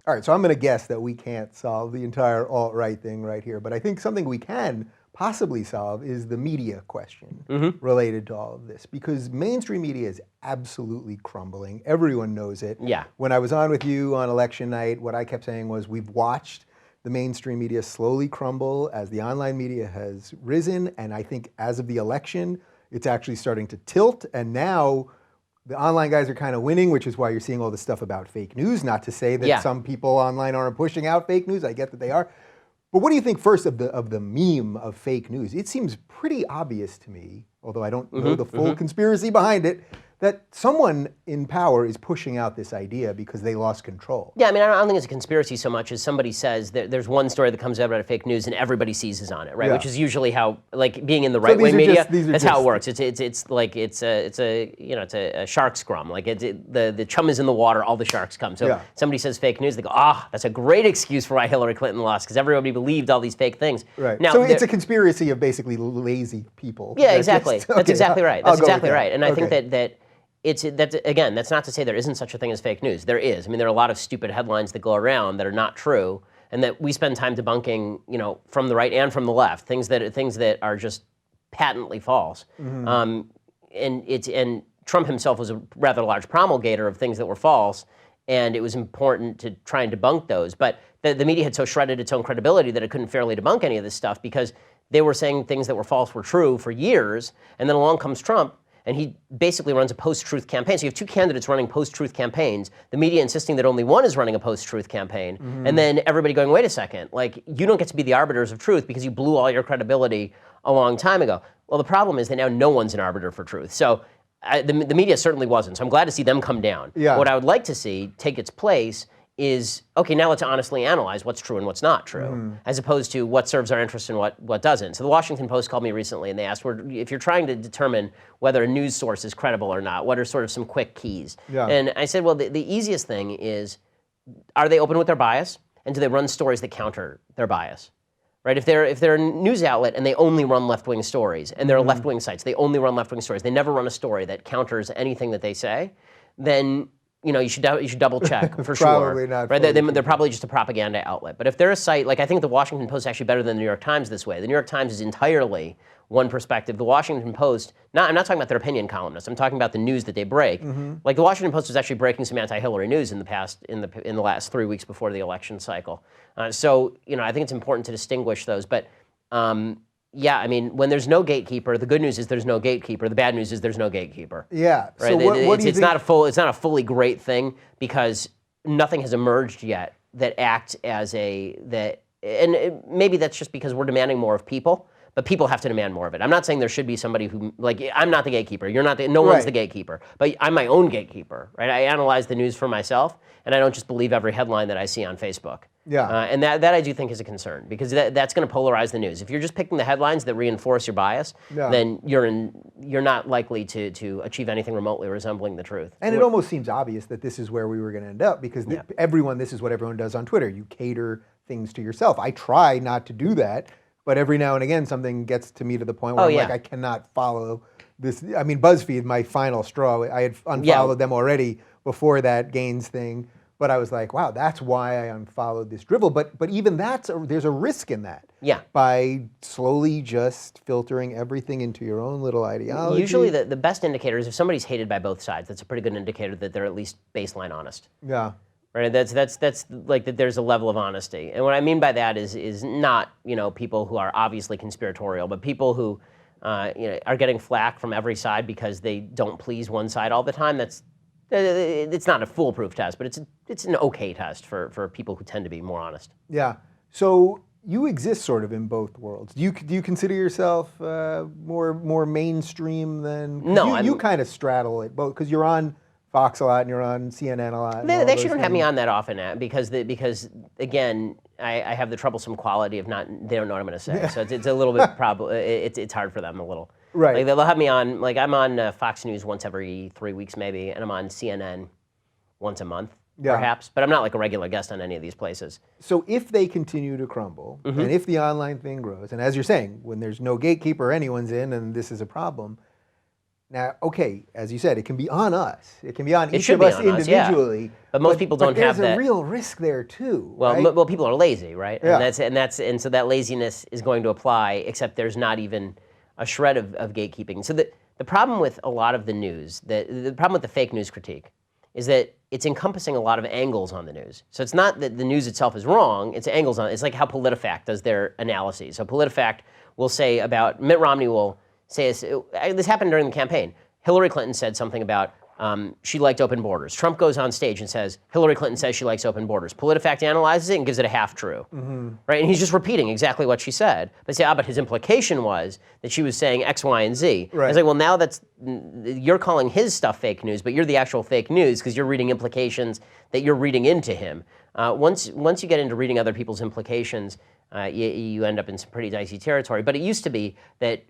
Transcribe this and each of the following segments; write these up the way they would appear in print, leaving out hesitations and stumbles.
All right, so I'm going to guess that we can't solve the entire alt-right thing right here, but I think something we can possibly solve is the media question related to all of this, because mainstream media is absolutely crumbling. Everyone knows it. Yeah. When I was on with you on election night, what I kept saying was we've watched the mainstream media slowly crumble as the online media has risen, and I think as of the election, it's actually starting to tilt, and now the online guys are kind of winning, which is why you're seeing all this stuff about fake news. Not to say that some people online aren't pushing out fake news. I get that they are. But what do you think first of the meme of fake news? It seems pretty obvious to me, although I don't know the full conspiracy behind it, that someone in power is pushing out this idea because they lost control. Yeah, I mean, I don't think it's a conspiracy so much as somebody says that there's one story that comes out about fake news and everybody seizes on it, right? Which is usually how, like, being in the right-wing media, that's how it works. It's like it's a shark scrum. Like the chum is in the water, all the sharks come. So somebody says fake news, they go, that's a great excuse for why Hillary Clinton lost because everybody believed all these fake things. Right. Now, so it's a conspiracy of basically lazy people. Yeah, exactly. That's exactly right. That's exactly right. And I think that. Again, that's not to say there isn't such a thing as fake news. There is. I mean, there are a lot of stupid headlines that go around that are not true, and that we spend time debunking, from the right and from the left, things that are just patently false. And Trump himself was a rather large promulgator of things that were false, and it was important to try and debunk those. But the media had so shredded its own credibility that it couldn't fairly debunk any of this stuff because they were saying things that were false were true for years, and then along comes Trump. And he basically runs a post-truth campaign. So you have two candidates running post-truth campaigns, the media insisting that only one is running a post-truth campaign, and then everybody going, wait a second, like, you don't get to be the arbiters of truth because you blew all your credibility a long time ago. Well, the problem is that now no one's an arbiter for truth. So the media certainly wasn't. So I'm glad to see them come down. Yeah. What I would like to see take its place is, okay, now let's honestly analyze what's true and what's not true, as opposed to what serves our interest and what doesn't. So the Washington Post called me recently and they asked, if you're trying to determine whether a news source is credible or not, what are sort of some quick keys? Yeah. And I said, well, the easiest thing is, are they open with their bias? And do they run stories that counter their bias? Right? If they're a news outlet and they only run left-wing stories, and they're left-wing sites, they only run left-wing stories, they never run a story that counters anything that they say, then you should double check for sure. Probably not. Right? They're probably just a propaganda outlet. But if they're a site, like I think the Washington Post is actually better than the New York Times this way. The New York Times is entirely one perspective. The Washington Post, I'm not talking about their opinion columnists. I'm talking about the news that they break. Like the Washington Post was actually breaking some anti-Hillary news in the last 3 weeks before the election cycle. So I think it's important to distinguish those. But yeah, I mean, when there's no gatekeeper, the good news is there's no gatekeeper. The bad news is there's no gatekeeper. Yeah. Right? So what do you think? It's not a fully great thing because nothing has emerged yet that acts as maybe that's just because we're demanding more of people. But people have to demand more of it. I'm not saying there should be somebody who, like, I'm not the gatekeeper. You're not no one's the gatekeeper. But I'm my own gatekeeper, right? I analyze the news for myself, and I don't just believe every headline that I see on Facebook. Yeah. And that I do think is a concern because that's going to polarize the news. If you're just picking the headlines that reinforce your bias, then you're not likely to achieve anything remotely resembling the truth. And it almost seems obvious that this is where we were going to end up because this is what everyone does on Twitter. You cater things to yourself. I try not to do that. But every now and again, something gets to me to the point where I'm like, I cannot follow this. I mean, BuzzFeed, my final straw. I had unfollowed them already before that Gaines thing. But I was like, wow, that's why I unfollowed this drivel. But even there's a risk in that. Yeah. By slowly just filtering everything into your own little ideology. Usually the best indicator is if somebody's hated by both sides. That's a pretty good indicator that they're at least baseline honest. Yeah. Right, that's like that. There's a level of honesty, and what I mean by that is not people who are obviously conspiratorial, but people who are getting flack from every side because they don't please one side all the time. It's not a foolproof test, but it's an okay test for people who tend to be more honest. Yeah. So you exist sort of in both worlds. Do you consider yourself more mainstream than? No, you kind of straddle it both because you're on Fox a lot and you're on CNN a lot. They actually don't have me on that often because again, I have the troublesome quality of they don't know what I'm going to say. So it's a little bit it's hard for them a little. Right. Like they'll have me on, like I'm on Fox News once every 3 weeks maybe, and I'm on CNN once a month perhaps, but I'm not like a regular guest on any of these places. So if they continue to crumble, and if the online thing grows, and as you're saying, when there's no gatekeeper anyone's in and this is a problem, Now, okay, as you said, it can be on us. It can be on each should of be us on us, yeah. individually. But most people don't have that. There's a real risk there too. Well, right? well, people are lazy, right? Yeah. And so that laziness is going to apply, except there's not even a shred of gatekeeping. So the problem with a lot of the news, the problem with the fake news critique, is that it's encompassing a lot of angles on the news. So it's not that the news itself is wrong, it's angles on it. It's like how PolitiFact does their analyses. So PolitiFact will say about, Mitt Romney will say, this happened during the campaign. Hillary Clinton said something about she liked open borders. Trump goes on stage and says, Hillary Clinton says she likes open borders. PolitiFact analyzes it and gives it a half true, right? And he's just repeating exactly what she said. But say, but his implication was that she was saying X, Y, and Z. Right. It's like, well, now you're calling his stuff fake news, but you're the actual fake news because you're reading implications that you're reading into him. Once you get into reading other people's implications, you end up in some pretty dicey territory. But it used to be that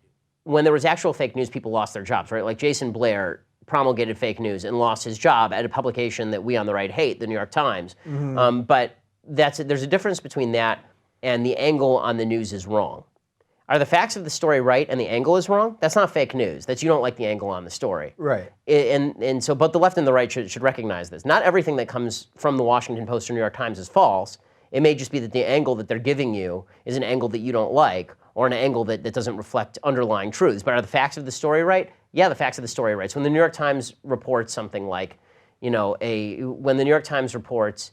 when there was actual fake news, people lost their jobs, right? Like Jason Blair promulgated fake news and lost his job at a publication that we on the right hate, the New York Times. But there's a difference between that and the angle on the news is wrong. Are the facts of the story right and the angle is wrong? That's not fake news. That's you don't like the angle on the story. Right. And so, but the left and the right should recognize this. Not everything that comes from the Washington Post or New York Times is false. It may just be that the angle that they're giving you is an angle that you don't like, or an angle that doesn't reflect underlying truths. But are the facts of the story right? Yeah, the facts of the story are right. So when the New York Times reports something like, when the New York Times reports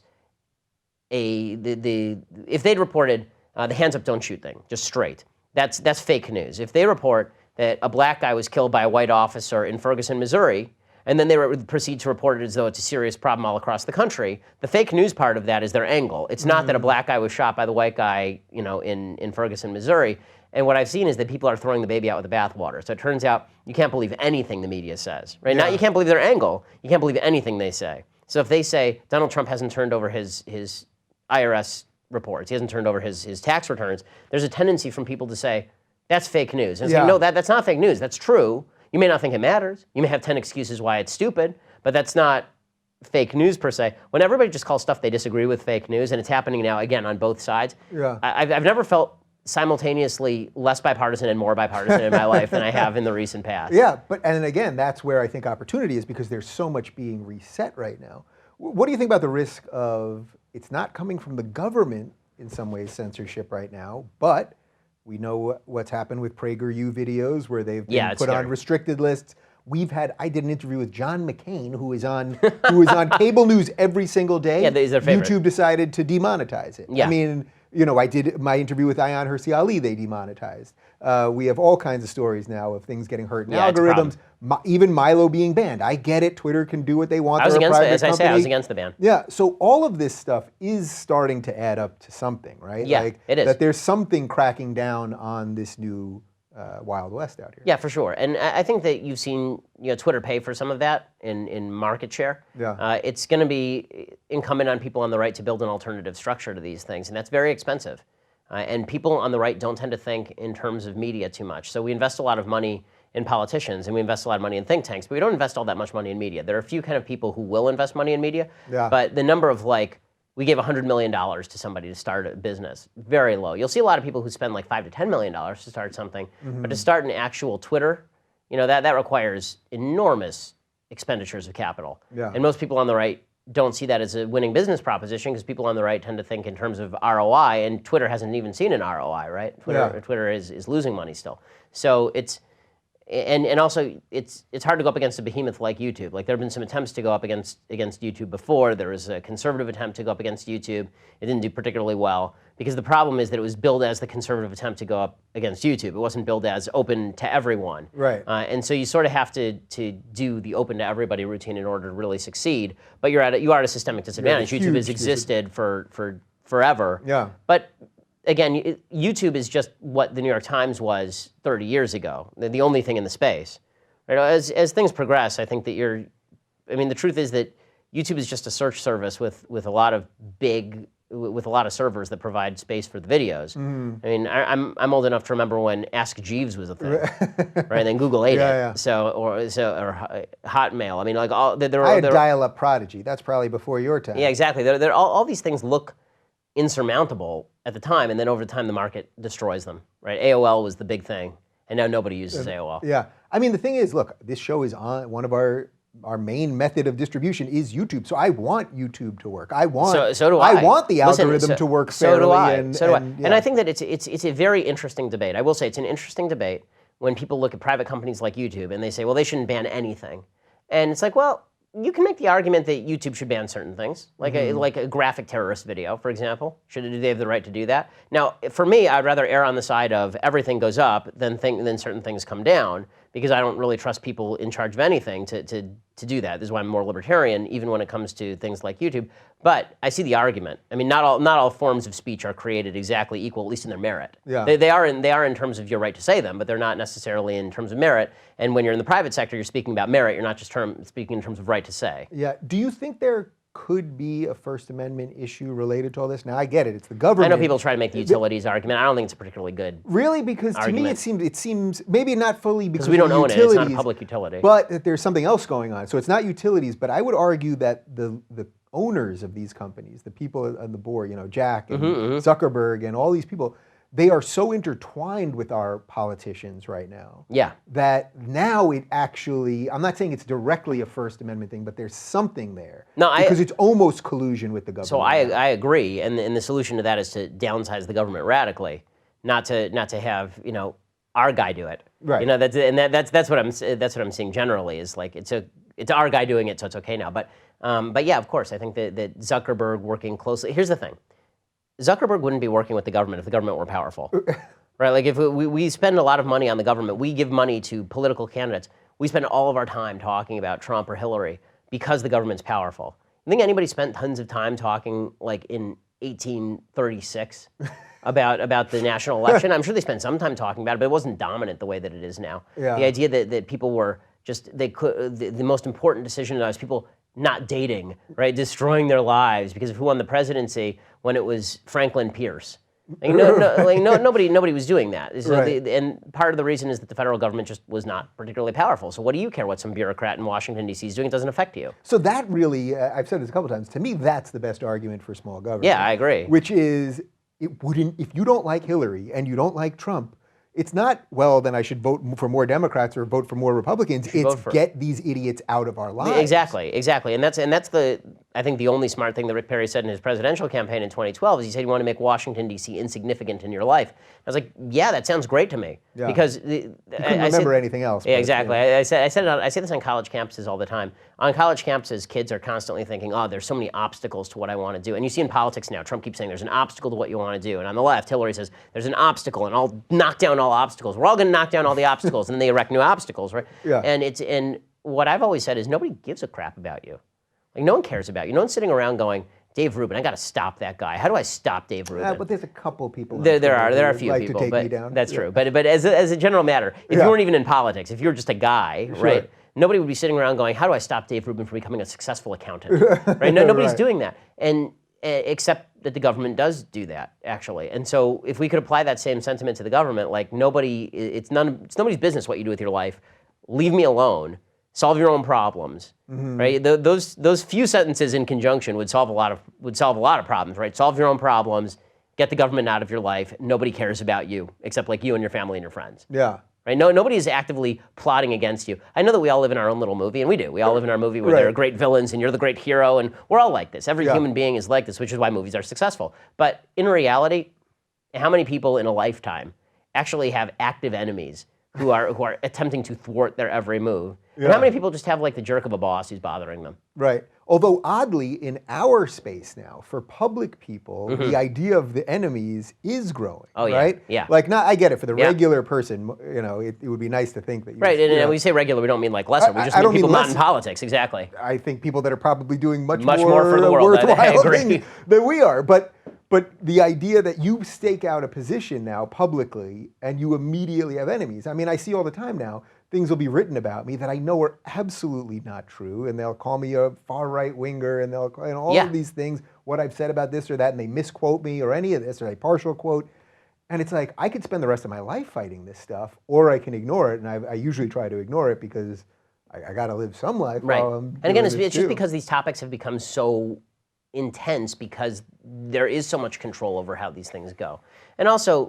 if they'd reported the hands up, don't shoot thing, just straight, that's fake news. If they report that a black guy was killed by a white officer in Ferguson, Missouri, and then they proceed to report it as though it's a serious problem all across the country, the fake news part of that is their angle. It's not that a black guy was shot by the white guy, in Ferguson, Missouri. And what I've seen is that people are throwing the baby out with the bathwater. So it turns out you can't believe anything the media says, right? Now you can't believe their angle. You can't believe anything they say. So if they say Donald Trump hasn't turned over his IRS reports, he hasn't turned over his tax returns, there's a tendency from people to say, that's fake news. And it's like, no, that's not fake news. That's true. You may not think it matters. You may have 10 excuses why it's stupid, but that's not fake news per se. When everybody just calls stuff they disagree with fake news, and it's happening now, again, on both sides, I've never felt simultaneously less bipartisan and more bipartisan in my life than I have in the recent past. Yeah, and again, that's where I think opportunity is because there's so much being reset right now. What do you think about the risk of it's not coming from the government in some ways censorship right now, but we know what's happened with PragerU videos where they've been put on restricted lists. I did an interview with John McCain, who is on cable news every single day. Yeah, he's their favorite. YouTube decided to demonetize it. Yeah. I mean, I did my interview with Ayaan Hirsi Ali, they demonetized. We have all kinds of stories now of things getting hurt in algorithms, even Milo being banned. I get it, Twitter can do what they want. I was against it, as I say, I was against the ban. Yeah, so all of this stuff is starting to add up to something, right? Yeah, it is. That there's something cracking down on this new Wild West out here. Yeah, for sure. And I think that you've seen Twitter pay for some of that in market share. Yeah. It's going to be incumbent on people on the right to build an alternative structure to these things, and that's very expensive. And people on the right don't tend to think in terms of media too much. So we invest a lot of money in politicians, and we invest a lot of money in think tanks, but we don't invest all that much money in media. There are a few kind of people who will invest money in media, but the number of we gave $100 million to somebody to start a business, very low. You'll see a lot of people who spend $5 to $10 million to start something, but to start an actual Twitter, that requires enormous expenditures of capital. Yeah. And most people on the right don't see that as a winning business proposition because people on the right tend to think in terms of ROI, and Twitter hasn't even seen an ROI, right? Twitter is losing money still. So it's, and also it's hard to go up against a behemoth like YouTube. There have been some attempts to go up against YouTube before. There was a conservative attempt to go up against YouTube. It didn't do particularly well because the problem is that it was billed as the conservative attempt to go up against YouTube. It wasn't billed as open to everyone. Right. And so you sort of have to do the open to everybody routine in order to really succeed. But you are at a systemic disadvantage. YouTube has existed for forever. Yeah. But again, YouTube is just what the New York Times was 30 years ago. They're the only thing in the space. Right? As things progress, I think that the truth is that YouTube is just a search service with a lot of servers that provide space for the videos. I mean, I'm old enough to remember when Ask Jeeves was a thing, right? And then Google ate it. Yeah. Or Hotmail. I mean, I had dial-up Prodigy. That's probably before your time. Yeah, exactly. All these things look insurmountable at the time, and then over time the market destroys them, right? AOL was the big thing, and now nobody uses AOL. Yeah, I mean, the thing is, look, this show is on one of our main method of distribution is YouTube. So I want YouTube to work. I want so do I. I want the algorithm to work fairly. So do I. And And I think that it's a very interesting debate. I will say it's an interesting debate when people look at private companies like YouTube and they say, well, they shouldn't ban anything. And it's like, well, you can make the argument that YouTube should ban certain things, like a graphic terrorist video, for example. Do they have the right to do that? Now, for me, I'd rather err on the side of everything goes up than certain things come down, because I don't really trust people in charge of anything to do that. This is why I'm more libertarian, even when it comes to things like YouTube. But I see the argument. I mean, not all forms of speech are created exactly equal, at least in their merit. Yeah. They are in terms of your right to say them, but they're not necessarily in terms of merit. And when you're in the private sector, you're speaking about merit. You're not just speaking in terms of right to say. Yeah. Do you think there could be a First Amendment issue related to all this? Now, I get it. It's the government. I know people try to make the utilities argument. I don't think it's a particularly good Really? Because argument. to me it seems maybe not fully because we don't own it. It's not a utilities, public utility. but that there's something else going on. So it's not utilities, but I would argue that the owners of these companies, the people on the board, Jack and Zuckerberg and all these people, they are so intertwined with our politicians right now. Yeah. That now it actually, I'm not saying it's directly a First Amendment thing, but there's something there. Because it's almost collusion with the government. So I agree, and the solution to that is to downsize the government radically, not to have our guy do it. Right. That's what I'm seeing generally is like it's our guy doing it, so it's okay now. But yeah, of course, I think that Zuckerberg working closely. Here's the thing. Zuckerberg wouldn't be working with the government if the government were powerful, right? Like if we spend a lot of money on the government, we give money to political candidates. We spend all of our time talking about Trump or Hillary because the government's powerful. You think anybody spent tons of time talking like in 1836 about the national election? I'm sure they spent some time talking about it, but it wasn't dominant the way that it is now. Yeah. The idea that people were just the most important decision was people not dating, right? Destroying their lives because of who won the presidency when it was Franklin Pierce. Like, nobody was doing that. So Right. And part of the reason is that the federal government just was not particularly powerful. So what do you care what some bureaucrat in Washington, D.C. is doing? It doesn't affect you. So that really, I've said this a couple times, to me that's the best argument for small government. Yeah, I agree. Which is, if you don't like Hillary and you don't like Trump, it's not, well, then I should vote for more Democrats or vote for more Republicans. It's get these idiots out of our lives. Exactly. And that's I think the only smart thing that Rick Perry said in his presidential campaign in 2012 is he said he wanted to make Washington, D.C. insignificant in your life. I was like, yeah, that sounds great to me. Yeah. Because you couldn't remember anything else. Yeah, exactly. I say this on college campuses all the time. On college campuses, kids are constantly thinking, oh, there's so many obstacles to what I want to do. And you see in politics now, Trump keeps saying there's an obstacle to what you want to do. And on the left, Hillary says there's an obstacle, and I'll knock down all obstacles. We're all going to knock down all the obstacles, and then they erect new obstacles, right? Yeah. And what I've always said is nobody gives a crap about you. Like, no one cares about you. No one's sitting around going, Dave Rubin, I got to stop that guy. How do I stop Dave Rubin? But there's a couple people. There are a few like people, to take but me down. that's true. But as a general matter, if you weren't even in politics, if you were just a guy, right? Nobody would be sitting around going, how do I stop Dave Rubin from becoming a successful accountant? Right? Nobody's doing that, and except that the government does do that actually. And so if we could apply that same sentiment to the government, like it's nobody's business what you do with your life. Leave me alone. Solve your own problems, right? Those few sentences in conjunction would solve a lot of problems, right? Solve your own problems, get the government out of your life. Nobody cares about you except like you and your family and your friends. Yeah. Right? Nobody is actively plotting against you. I know that we all live in our own little movie, and we do. We all live in our movie where there are great villains and you're the great hero, and we're all like this. Every human being is like this, which is why movies are successful. But in reality, how many people in a lifetime actually have active enemies who are attempting to thwart their every move? And how many people just have like the jerk of a boss who's bothering them? Right. Although oddly, in our space now, for public people, the idea of the enemies is growing. Oh, yeah. Right? Yeah. Like, I get it. For the regular person, it would be nice to think that you... Right, and when we say regular, we don't mean like lesser. We just mean people not in politics, exactly. I think people that are probably doing much more for the world. worthwhile thing than we are. But the idea that you stake out a position now publicly and you immediately have enemies. I mean, I see all the time now, things will be written about me that I know are absolutely not true, and they'll call me a far-right winger, and all of these things, what I've said about this or that, and they misquote me or any of this, or a partial quote. And it's like, I could spend the rest of my life fighting this stuff, or I can ignore it, and I usually try to ignore it because I got to live some life while I'm And again, doing it's just because these topics have become so intense because there is so much control over how these things go. And also,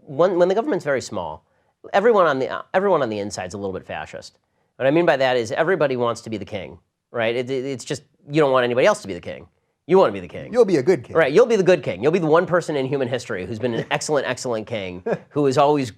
when the government's very small, everyone on the inside is a little bit fascist. What I mean by that is everybody wants to be the king, right? It's just you don't want anybody else to be the king. You want to be the king. You'll be a good king. Right, you'll be the good king. You'll be the one person in human history who's been an excellent, excellent king, who is always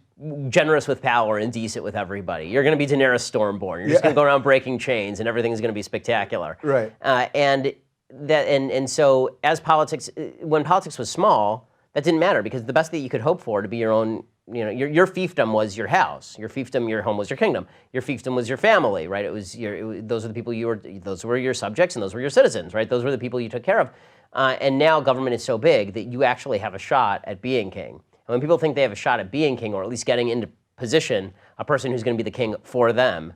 generous with power and decent with everybody. You're going to be Daenerys Stormborn. You're just going to go around breaking chains, and everything's going to be spectacular. Right. And so as politics, when politics was small, that didn't matter because the best that you could hope for to be your own, your fiefdom was your house. Your fiefdom, your home was your kingdom. Your fiefdom was your family, right? Those are the people those were your subjects and those were your citizens, right? Those were the people you took care of. And now government is so big that you actually have a shot at being king. And when people think they have a shot at being king, or at least getting into position, a person who's going to be the king for them,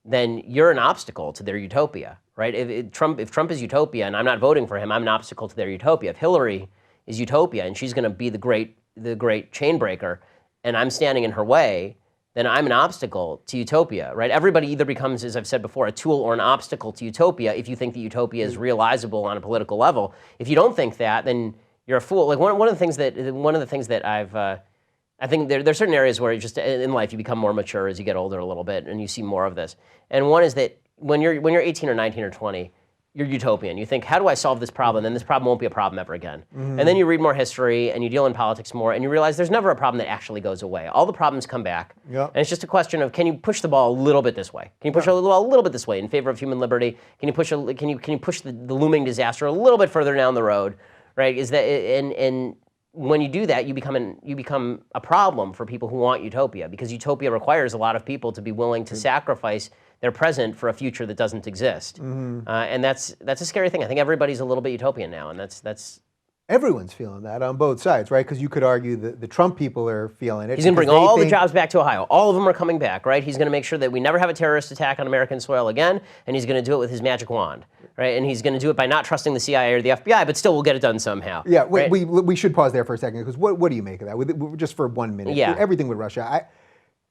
then you're an obstacle to their utopia, right? If Trump is utopia and I'm not voting for him, I'm an obstacle to their utopia. If Hillary is utopia and she's going to be the great chain breaker, and I'm standing in her way, then I'm an obstacle to utopia, right? Everybody either becomes, as I've said before, a tool or an obstacle to utopia if you think that utopia is realizable on a political level. If you don't think that, then you're a fool. Like one of the things that I think there's certain areas where just in life you become more mature as you get older a little bit, and you see more of this. And one is that when you're 18 or 19 or 20, you're utopian. You think, how do I solve this problem? Then this problem won't be a problem ever again. Mm-hmm. And then you read more history and you deal in politics more, and you realize there's never a problem that actually goes away. All the problems come back. Yep. And it's just a question of, can you push the ball a little bit this way? Can you push the ball a little bit this way in favor of human liberty? Can you push the looming disaster a little bit further down the road? Right? Is that and when you do that, you become a problem for people who want utopia, because utopia requires a lot of people to be willing to sacrifice their present for a future that doesn't exist. Mm-hmm. And that's a scary thing. I think everybody's a little bit utopian now, and that's everyone's feeling that on both sides, right? Because you could argue that the Trump people are feeling it. He's going to bring all the jobs back to Ohio. All of them are coming back, right? He's going to make sure that we never have a terrorist attack on American soil again, and he's going to do it with his magic wand, right? And he's going to do it by not trusting the CIA or the FBI, but still we'll get it done somehow. Yeah, right? we should pause there for a second, because what do you make of that? Just for 1 minute. Yeah. Everything with Russia.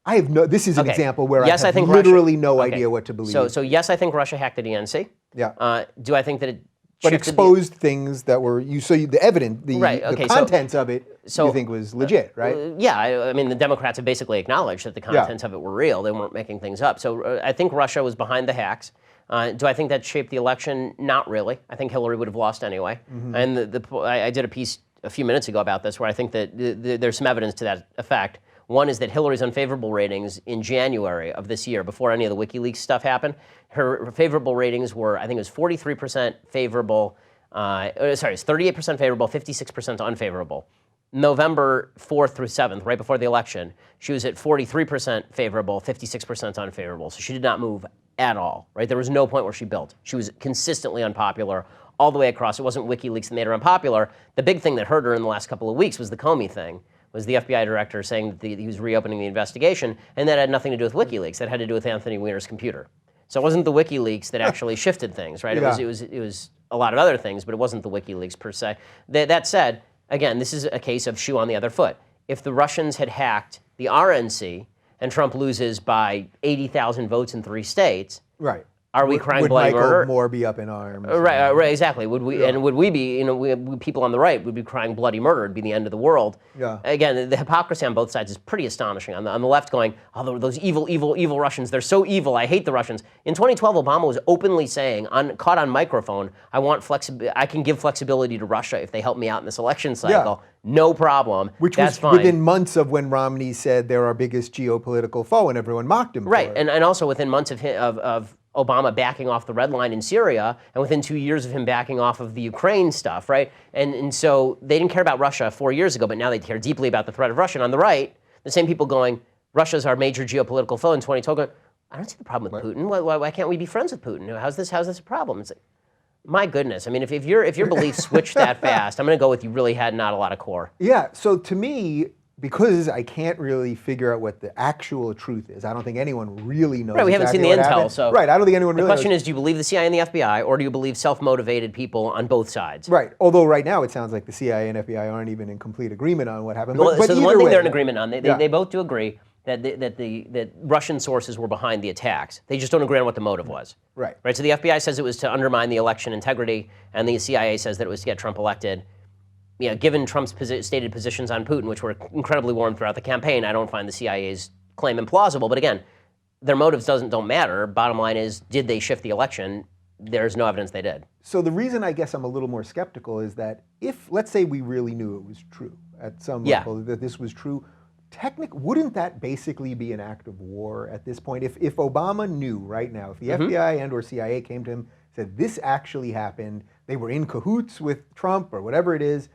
I have no. This is an example where yes, I have think literally Russia, no idea what to believe. So yes, I think Russia hacked the DNC. Yeah. Do I think that it? But exposed things that were the evidence, the contents of it, you think was legit, right? Yeah, I mean the Democrats have basically acknowledged that the contents of it were real. They weren't making things up. So I think Russia was behind the hacks. Do I think that shaped the election? Not really. I think Hillary would have lost anyway. Mm-hmm. And I did a piece a few minutes ago about this, where I think that there's some evidence to that effect. One is that Hillary's unfavorable ratings in January of this year, before any of the WikiLeaks stuff happened, her favorable ratings were, I think it was 43% favorable, it's 38% favorable, 56% unfavorable. November 4th through 7th, right before the election, she was at 43% favorable, 56% unfavorable. So she did not move at all, right? There was no point where she built. She was consistently unpopular all the way across. It wasn't WikiLeaks that made her unpopular. The big thing that hurt her in the last couple of weeks was the Comey thing. Was the FBI director saying that he was reopening the investigation, and that had nothing to do with WikiLeaks. That had to do with Anthony Weiner's computer. So it wasn't the WikiLeaks that actually shifted things, right? Yeah. It was a lot of other things, but it wasn't the WikiLeaks per se. That said, again, this is a case of shoe on the other foot. If the Russians had hacked the RNC and Trump loses by 80,000 votes in 3 states, right? Are we crying bloody murder? Would Michael Moore be up in arms? Right, exactly. Would we? Yeah. And would we be? We people on the right would be crying bloody murder. It'd be the end of the world. Yeah. Again, the hypocrisy on both sides is pretty astonishing. On the left, going, "Oh, those evil Russians. They're so evil. I hate the Russians." In 2012, Obama was openly saying, caught on microphone, I can give flexibility to Russia if they help me out in this election cycle. Yeah. No problem. Which was fine. Within months of when Romney said they're our biggest geopolitical foe, and everyone mocked him. Right, for it. And also within months of Obama backing off the red line in Syria, and within 2 years of him backing off of the Ukraine stuff, right? And so they didn't care about Russia 4 years ago, but now they care deeply about the threat of Russia. And on the right, the same people going, Russia's our major geopolitical foe in 2012, going, I don't see the problem with Putin. Why can't we be friends with Putin? How's this a problem? It's like, my goodness. I mean, if your beliefs switch that fast, I'm going to go with you really had not a lot of core. Yeah, so to me, because I can't really figure out what the actual truth is. I don't think anyone really knows. Right, we haven't seen the intel, so. Right, I don't think anyone really knows. The question is, do you believe the CIA and the FBI, or do you believe self-motivated people on both sides? Right, although right now it sounds like the CIA and FBI aren't even in complete agreement on what happened. Well, so the one thing they're in agreement on, they both do agree that Russian sources were behind the attacks. They just don't agree on what the motive was. Right. Right, so the FBI says it was to undermine the election integrity, and the CIA says that it was to get Trump elected. Given Trump's stated positions on Putin, which were incredibly warm throughout the campaign, I don't find the CIA's claim implausible. But again, their motives don't matter. Bottom line is, did they shift the election? There's no evidence they did. So the reason I guess I'm a little more skeptical is that if, let's say we really knew it was true at some level, that this was true, wouldn't that basically be an act of war at this point? If Obama knew right now, if the FBI and or CIA came to him, said this actually happened, they were in cahoots with Trump or whatever it is,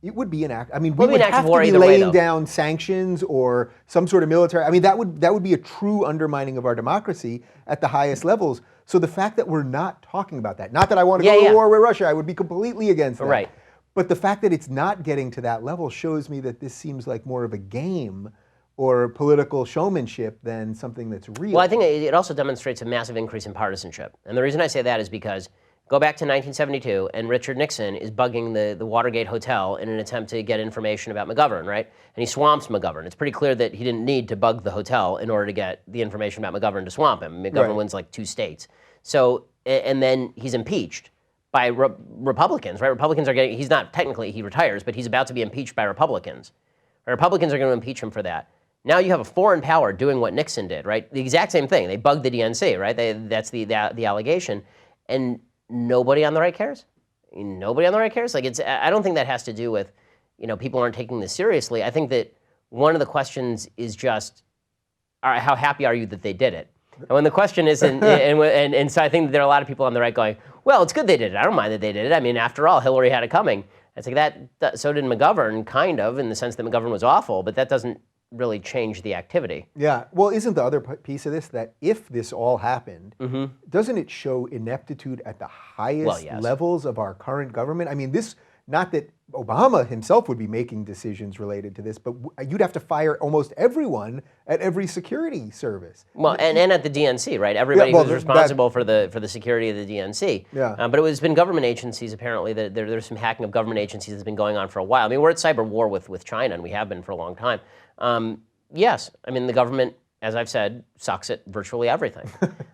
it would be an act. I mean, we would have to be laying down sanctions or some sort of military. I mean, that would be a true undermining of our democracy at the highest levels. So the fact that we're not talking about that, not that I want to go to war with Russia, I would be completely against that. Right. But the fact that it's not getting to that level shows me that this seems like more of a game or political showmanship than something that's real. Well, I think it also demonstrates a massive increase in partisanship. And the reason I say that is because go back to 1972, and Richard Nixon is bugging the Watergate Hotel in an attempt to get information about McGovern, right? And he swamps McGovern. It's pretty clear that he didn't need to bug the hotel in order to get the information about McGovern to swamp him. McGovern wins like 2 states. So, and then he's impeached by Republicans, right? Republicans are getting, he's not technically, he retires, but he's about to be impeached by Republicans. Republicans are going to impeach him for that. Now you have a foreign power doing what Nixon did, right? The exact same thing. They bugged the DNC, right? That's the allegation. And nobody on the right cares? Nobody on the right cares? Like, I don't think that has to do with, people aren't taking this seriously. I think that one of the questions is just, how happy are you that they did it? And when the question isn't, and so I think that there are a lot of people on the right going, well, it's good they did it. I don't mind that they did it. I mean, after all, Hillary had it coming. It's like that so did McGovern, kind of, in the sense that McGovern was awful, but that doesn't really change the activity. Yeah, well, isn't the other piece of this that if this all happened, doesn't it show ineptitude at the highest levels of our current government? I mean, not that Obama himself would be making decisions related to this, but you'd have to fire almost everyone at every security service. Well, and at the DNC, right? Everybody who's responsible for the security of the DNC. Yeah. But it's been government agencies, apparently. There's some hacking of government agencies that's been going on for a while. I mean, we're at cyber war with China, and we have been for a long time. Yes, I mean, the government, as I've said, sucks at virtually everything.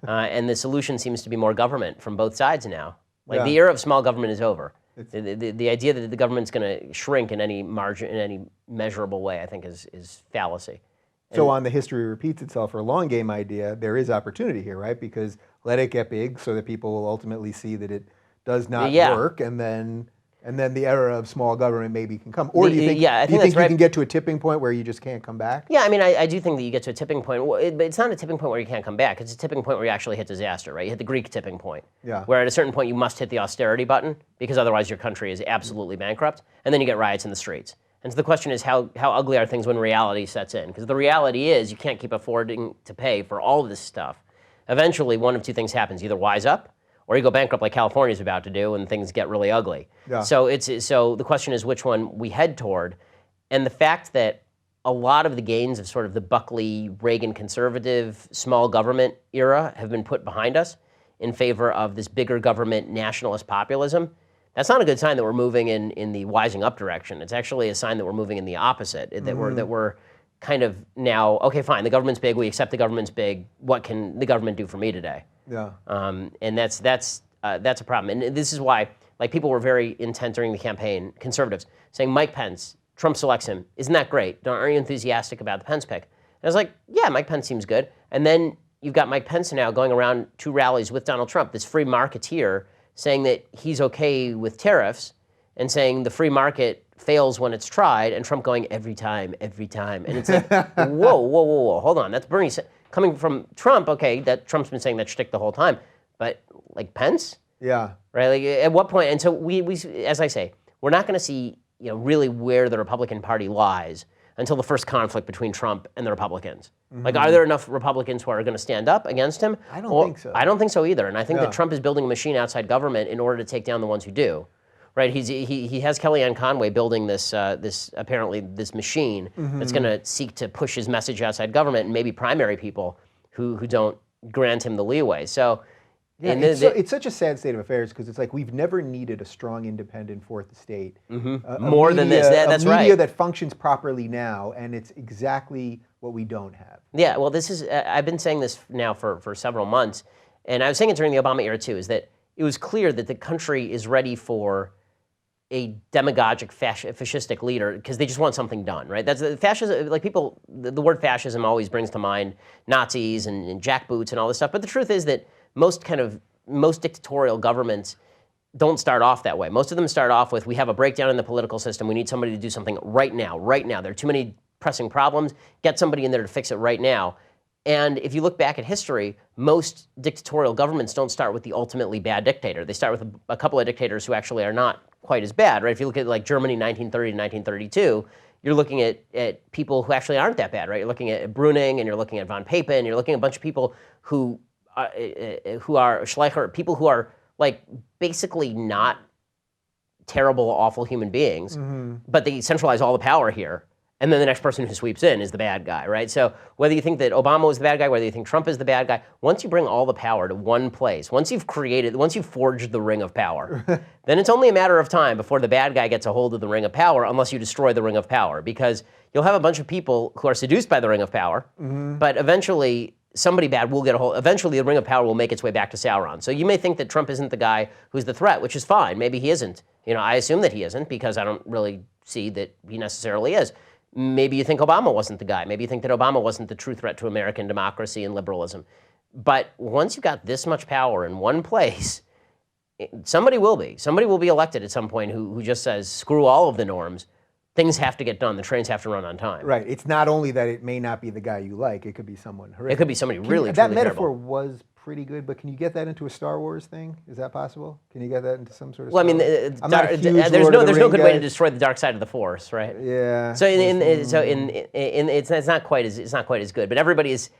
And the solution seems to be more government from both sides now. Like, the era of small government is over. The idea that the government's going to shrink in any margin, in any measurable way, I think is fallacy. So on the history repeats itself, or long game idea, there is opportunity here, right? Because let it get big so that people will ultimately see that it does not work, and then the era of small government maybe can come. Or do you think, you can get to a tipping point where you just can't come back? Yeah, I mean, I do think that you get to a tipping point. But it's not a tipping point where you can't come back. It's a tipping point where you actually hit disaster, right? You hit the Greek tipping point, where at a certain point you must hit the austerity button because otherwise your country is absolutely bankrupt, and then you get riots in the streets. And so the question is, how ugly are things when reality sets in? Because the reality is you can't keep affording to pay for all of this stuff. Eventually, one of two things happens. You either wise up, or you go bankrupt like California's about to do, and things get really ugly. Yeah. So the question is which one we head toward, and the fact that a lot of the gains of sort of the Buckley, Reagan conservative, small government era have been put behind us in favor of this bigger government nationalist populism. That's not a good sign that we're moving in the wising up direction. It's actually a sign that we're moving in the opposite, that we're kind of now, okay, fine, the government's big, we accept the government's big, what can the government do for me today? Yeah. And that's a problem. And this is why, like, people were very intent during the campaign, conservatives, saying Mike Pence, Trump selects him. Isn't that great? Aren't you enthusiastic about the Pence pick? And I was like, yeah, Mike Pence seems good. And then you've got Mike Pence now going around 2 rallies with Donald Trump, this free marketeer, saying that he's okay with tariffs and saying the free market fails when it's tried, and Trump going every time. And it's like, whoa, hold on. That's Bernie coming from Trump. Okay, that Trump's been saying that shtick the whole time, but like Pence, right? Like, at what point? And so we, as I say, we're not going to see really where the Republican Party lies until the first conflict between Trump and the Republicans. Like, are there enough Republicans who are going to stand up against him? I don't think so. I don't think so either. And I think that Trump is building a machine outside government in order to take down the ones who do. Right, he has Kellyanne Conway building this apparently this machine that's going to seek to push his message outside government, and maybe primary people who don't grant him the leeway. So, it's such a sad state of affairs because it's like we've never needed a strong, independent fourth estate. More than this, that's right. A media that functions properly now, and it's exactly what we don't have. Yeah, well, this is I've been saying this now for several months, and I was saying it during the Obama era too. Is that it was clear that the country is ready for a demagogic fascistic leader because they just want something done, right? That's fascism. Like people, the word fascism always brings to mind Nazis and jackboots and all this stuff. But the truth is that most dictatorial governments don't start off that way. Most of them start off with, we have a breakdown in the political system. We need somebody to do something right now. Right now, there are too many pressing problems. Get somebody in there to fix it right now. And if you look back at history, most dictatorial governments don't start with the ultimately bad dictator. They start with a couple of dictators who actually are not quite as bad, right? If you look at like Germany 1930 to 1932, you're looking at people who actually aren't that bad, right? You're looking at Brüning and you're looking at von Papen, you're looking at a bunch of people who are Schleicher, people who are like basically not terrible, awful human beings, but they centralize all the power here. And then the next person who sweeps in is the bad guy, right? So whether you think that Obama was the bad guy, whether you think Trump is the bad guy, once you bring all the power to one place, once you've forged the ring of power, then it's only a matter of time before the bad guy gets a hold of the ring of power, unless you destroy the ring of power. Because you'll have a bunch of people who are seduced by the ring of power, but eventually somebody bad will get a hold. Eventually the ring of power will make its way back to Sauron. So you may think that Trump isn't the guy who's the threat, which is fine. Maybe he isn't. You know, I assume that he isn't because I don't really see that he necessarily is. Maybe you think Obama wasn't the guy. Maybe you think that Obama wasn't the true threat to American democracy and liberalism. But once you've got this much power in one place, somebody will be. Somebody will be elected at some point who just says, screw all of the norms. Things have to get done. The trains have to run on time. Right. It's not only that it may not be the guy you like. It could be someone horrific. It could be somebody really, that truly metaphor terrible. was pretty good, but can you get that into a Star Wars thing? Is that possible? Can you get that into some sort of? Well, I mean, there's there's no good way to destroy the dark side of the Force, right? Yeah. So it's not quite as good. But everybody is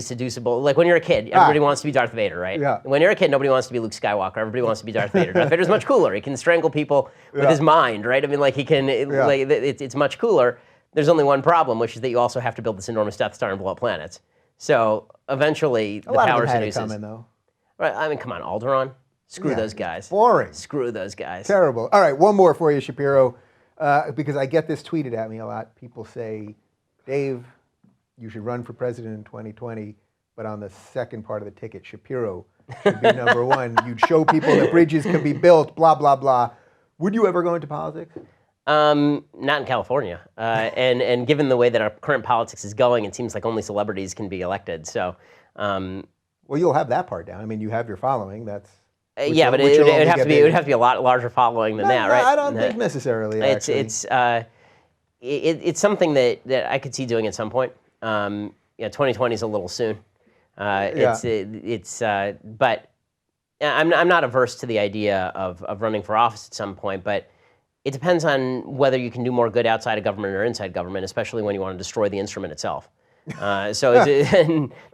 seducible. Like when you're a kid, everybody wants to be Darth Vader, right? Yeah. When you're a kid, nobody wants to be Luke Skywalker. Everybody wants to be Darth Vader. Darth Vader's much cooler. He can strangle people with his mind, right? I mean, like he can. Like it's much cooler. There's only one problem, which is that you also have to build this enormous Death Star and blow up planets. So eventually, the power seduces. Coming, though. Right? I mean, come on, Alderaan. Screw those guys. Boring. Screw those guys. Terrible. All right, one more for you, Shapiro, because I get this tweeted at me a lot. People say, Dave, you should run for president in 2020, but on the second part of the ticket, Shapiro should be number one. You'd show people that bridges can be built, blah, blah, blah. Would you ever go into politics? Not in California. And given the way that our current politics is going, it seems like only celebrities can be elected. So, well, you'll have that part down. I mean, you have your following. That's yeah, but it would have to be a lot larger following than that, right? I don't think necessarily. Actually. It's something that I could see doing at some point. 2020 is a little soon. But I'm not averse to the idea of running for office at some point, but it depends on whether you can do more good outside of government or inside government, especially when you want to destroy the instrument itself. So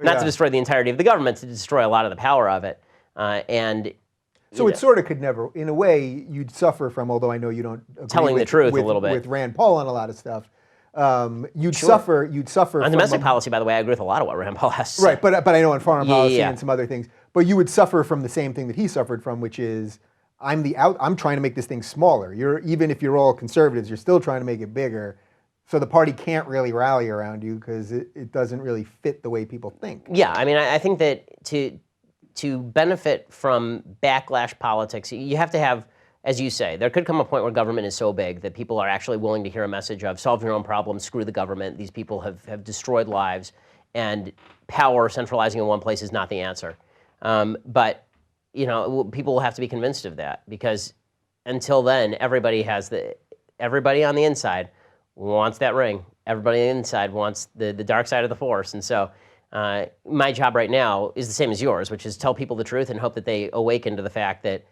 not to destroy the entirety of the government, to destroy a lot of the power of it. So it sort of could never, in a way, you'd suffer from, although I know you don't agree telling the truth a little bit with Rand Paul on a lot of stuff. You'd suffer on domestic policy, by the way. I agree with a lot of what Rand Paul has to say. Right, but I know on foreign policy and some other things. But you would suffer from the same thing that he suffered from, which is I'm trying to make this thing smaller. Even if you're all conservatives, you're still trying to make it bigger. So the party can't really rally around you because it doesn't really fit the way people think. Yeah, I mean, I think that to benefit from backlash politics, you have to have, as you say, there could come a point where government is so big that people are actually willing to hear a message of solve your own problems, screw the government. These people have destroyed lives, and power centralizing in one place is not the answer. But people will have to be convinced of that, because until then, everybody on the inside wants that ring. Everybody on the inside wants the dark side of the Force, and so. My job right now is the same as yours, which is tell people the truth and hope that they awaken to the fact that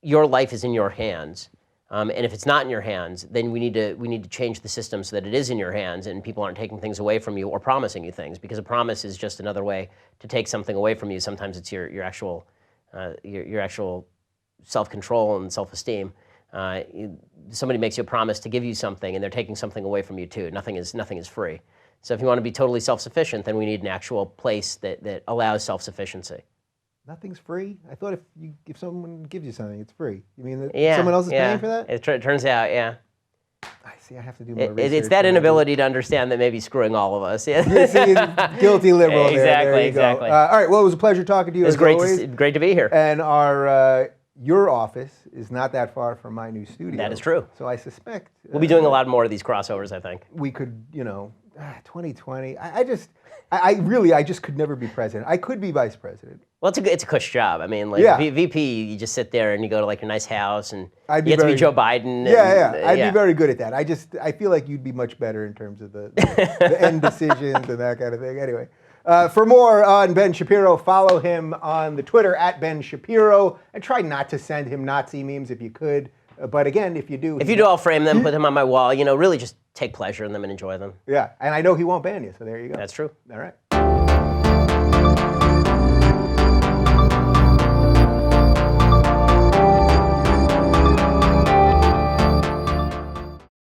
your life is in your hands. And if it's not in your hands, then we need to change the system so that it is in your hands and people aren't taking things away from you or promising you things, because a promise is just another way to take something away from you. Sometimes it's your actual self-control and self-esteem. Somebody makes you a promise to give you something, and they're taking something away from you too. Nothing is free. So if you want to be totally self-sufficient, then we need an actual place that allows self-sufficiency. Nothing's free? I thought if someone gives you something, it's free. You mean that someone else is paying for that? It turns out, yeah. I see. I have to do more research. It's that inability to understand that may be screwing all of us. Yeah. Guilty liberal. Exactly. There you go. All right. Well, it was a pleasure talking to you. It was great to be here. And our your office is not that far from my new studio. That is true. So I suspect we'll be doing a lot more of these crossovers, I think. We could, 2020. I just could never be president. I could be vice president. Well, it's a cush job. I mean, VP, you just sit there and you go to like your nice house and you get to be Joe Biden. I'd be very good at that. I feel like you'd be much better in terms of the end decisions and that kind of thing. Anyway. For more on Ben Shapiro, follow him on the Twitter at Ben Shapiro, and try not to send him Nazi memes if you could. But again, if you do, I'll frame them, put them on my wall. Really just take pleasure in them and enjoy them. Yeah, and I know he won't ban you, so there you go. That's true. All right.